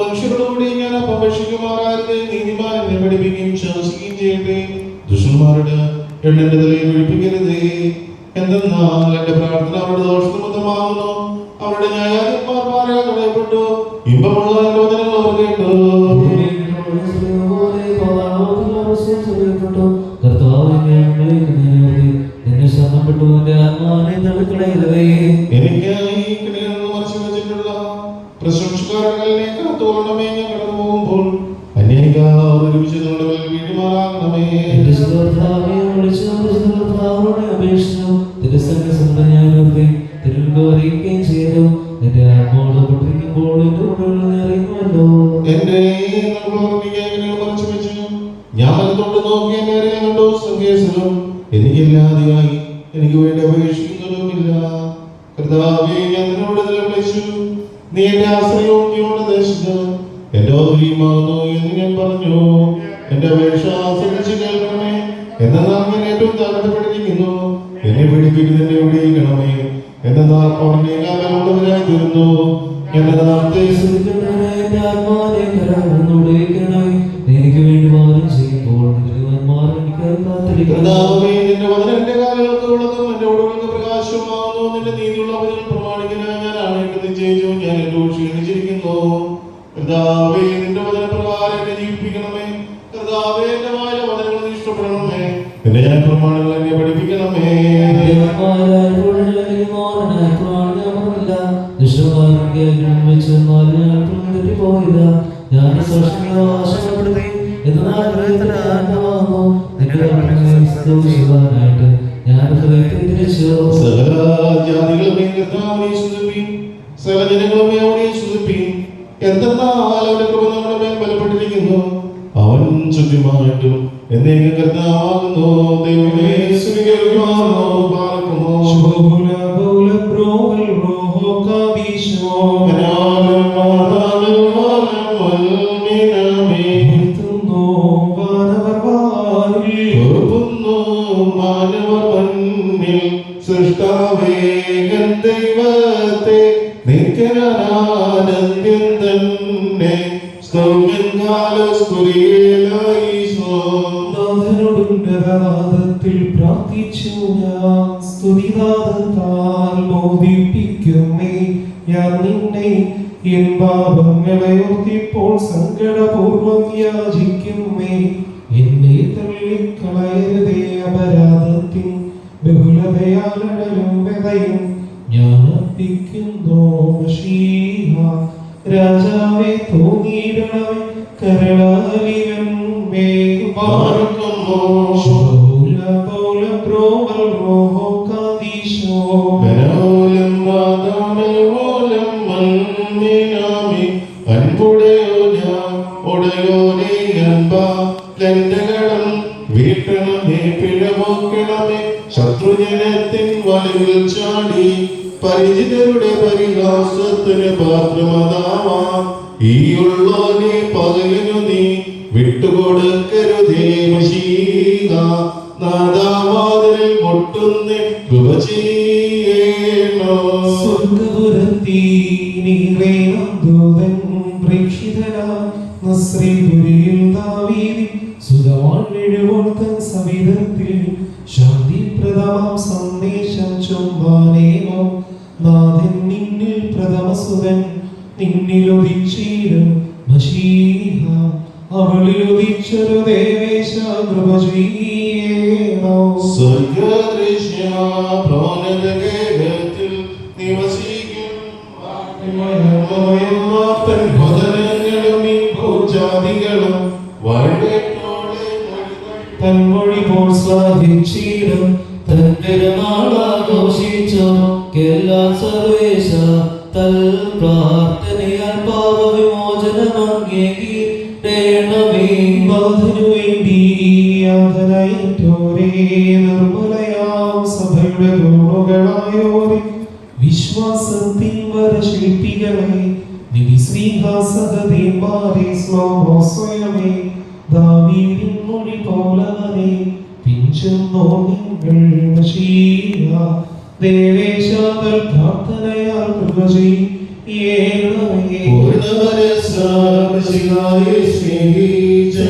മനുഷ്യരോടുകൂടി ഞാൻ അപേക്ഷിക്കുമാറാകട്ടെ. നീതിമാനെ പഠിപ്പിക്കുകയും ശാസിക്കുകയും ചെയ്യട്ടെ. ദുഷ്ടന്മാരുടെ എണ്ണന്റെ തലയിൽ ഒഴിപ്പിക്കരുതേ. എന്തെന്നാൽ എന്റെ പ്രാർത്ഥന അവരുടെ ദോഷനിമിത്തമാകുന്നു. അവരുടെ ന്യായാധിപന്മാർ പാറയാൽ തടയപ്പെട്ടു. ഇമ്പമുള്ള എന്റെ വചനങ്ങൾ അവർ കേട്ടു. എനിക്കായി കിണികൾ മറച്ചു വെച്ചിട്ടുള്ള പ്രശംസക്കാരനെ കാത്തുകൊള്ളണമേ. ഞാൻ കടന്നു പോകുമ്പോൾ അനേകർ ഒരുമിച്ച് നിങ്ങളുടെ മേൽ വീഴുമാറാകണമേ. എന്റെ മറച്ചു വെച്ചു ഞാൻ തൊട്ട് നോക്കി എന്നെ കണ്ടു. സങ്കേശനം എനിക്കില്ലാതെയായി, എനിക്ക് വേണ്ടി അപേക്ഷിക്കുന്നതുമില്ല. കർത്താവേ, ഞാൻ നിന്നോട് നിലവിളിച്ചു. നീ എന്റെ ആശ്രയവും ജീവനുള്ള ദേശത്ത് എന്റെ ഓഹരിയുമാകുന്നു എന്ന് ഞാൻ പറഞ്ഞു. എന്റെ അപേക്ഷ ശ്രദ്ധിച്ച് കേൾക്കണമേ. എന്നാൽ ഞാൻ ഏറ്റവും താഴ്ത്തപ്പെട്ടിരിക്കുന്നു. എന്നെ പിടിപ്പിക്കുന്നതിനെ വിടിയിക്കണമേ. എന്നാൽ ഉള്ളവരായി തീർന്നു. എന്റെ നാമത്തെ എനിക്ക് വേണ്ടി വാദം ചെയ്യുമ്പോൾ കർത്താവേ, നിന്റെ വചനം എന്റെ കാലുകൾക്ക് വിളക്കും എന്റെ ഉടലുകൾക്ക് പ്രകാശമാകുന്നു. നിന്റെ നീതിയുള്ള വചനം പ്രമാണിക്കാൻ ഞാൻ ആണേണ്ടത് ചെയ്തു. ഞാൻ എന്നോട് ക്ഷീണിച്ചിരിക്കുന്നു. കർത്താവേ, നിന്റെ വചനപ്രകാരം എന്നെ ജീവിപ്പിക്കണമേ. കർത്താവേ, എന്റെ വായിലെ വചനങ്ങൾ നീ ഇഷ്ടപ്പെടണമേ. നിന്റെ ഞാൻ പ്രമാണങ്ങൾ എന്നെ പഠിപ്പിക്കണമേ. ബലപ്പെട്ടിരിക്കുന്നു. അവൻ ചുറ്റുമായിട്ടും എന്നേക്കും കർത്താവാകുന്നു. ദൈവമേ, ദൈവത്തെ നിൽക്കാനാനന്ദം തന്നെ പ്രാർത്ഥിച്ചു ഞാൻ. സ്തുതിനാദത്താൽ മോദിപ്പിക്കുന്നേ ഞാൻ നിന്നെ. എൻ പാപങ്ങളെ ഓർത്തിപ്പോൾ സങ്കടപൂർവം യാചിക്കുന്നേ. എന്നെ തള്ളിക്കളയരുതേ. അപരാധത്തിൻ ബഹുലതയാലും വ്യതയും ഞാൻ അർപ്പിക്കുന്നു. രാജാവേ, തോന്നിയിടണമേ. കരളാലിവന്മേ പാർക്കുമോ. വീട്ടണമേ, പിഴമോക്കണമേ. ശത്രുജനത്തിൻ വലയിൽ ചാടി പരിചിതരുടെ പരിഹാസത്തിന് പാത്രമതാവാം. ഈയുള്ളോനെ പകലിനു നീ വിട്ടുകൊടുക്കരുതേ. മശീഹ, നാദാവാതിലിൽ മുട്ടുന്നേ കൃപ ചെയ്യേണോ. സ്വർഗ്ഗപുരത്തീ നീളേണം ദൂതൻ പ്രേക്ഷിതനാം നസ്രീപുരിയിൽ ദാവീദ് സുതവാഴ്വെഴുവോൾ തൻ സവിധത്തിൽ ശാന്തിപ്രദമാം സന്ദേശം ചൊവ്വാനേമോ. നാഥൻ നിന്നിൽ പ്രഥമസുതൻ നിന്നിലുദിച്ചീരും മശീഹ. അവളിലുദിച്ചൊരു ദേശ കൃപ ചെയ്യേണോ. സ്വർഗ്ഗദൃശ്യത്തിൽ നിവസിക്കും ഭോജനങ്ങളും ഈ ഭൂജാതികളും തൻമൊഴി പോൽ സ്വാധിച്ചീടും തന്തിരുനാളാഘോഷിച്ചോ എല്ലാ സർവേശ തൽ പ്രാർത്ഥനയാൽ പാപവിമോചനമംഗീകരണമേ. ബാധനു വേണ്ടി യാതനയേറ്റോരേ നിർമ്മലയാം സഭയുടെ തൂണുകളായോരേ വിശ്വാസത്തിൻ വരശില്പികളെ നിവിശ്രീഹാസകതീന്മാരെ സ്വയമേ ദാവീദിൻ മൊഴി പോലവനെ പിഞ്ചെന്നോ നിങ്ങൾ മശീഹ ദേവേശാന്തൽ പ്രാർത്ഥനയാൽ കൃപ ചെയ്യണമേ. പൂർണ്ണ മനസ്സാ മിശിഹായെ സ്നേഹിച്ച്